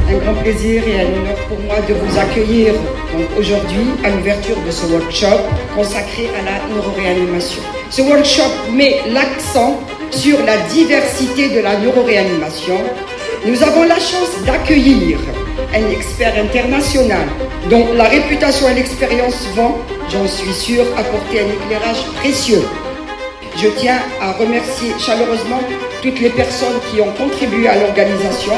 un grand plaisir et un honneur pour moi de vous accueillir aujourd'hui à l'ouverture de ce workshop consacré à la neuro-réanimation. Ce workshop met l'accent sur la diversité de la neuro-réanimation. Nous avons la chance d'accueillir un expert international dont la réputation et l'expérience vont, j'en suis sûre, apporter un éclairage précieux. Je tiens à remercier chaleureusement toutes les personnes qui ont contribué à l'organisation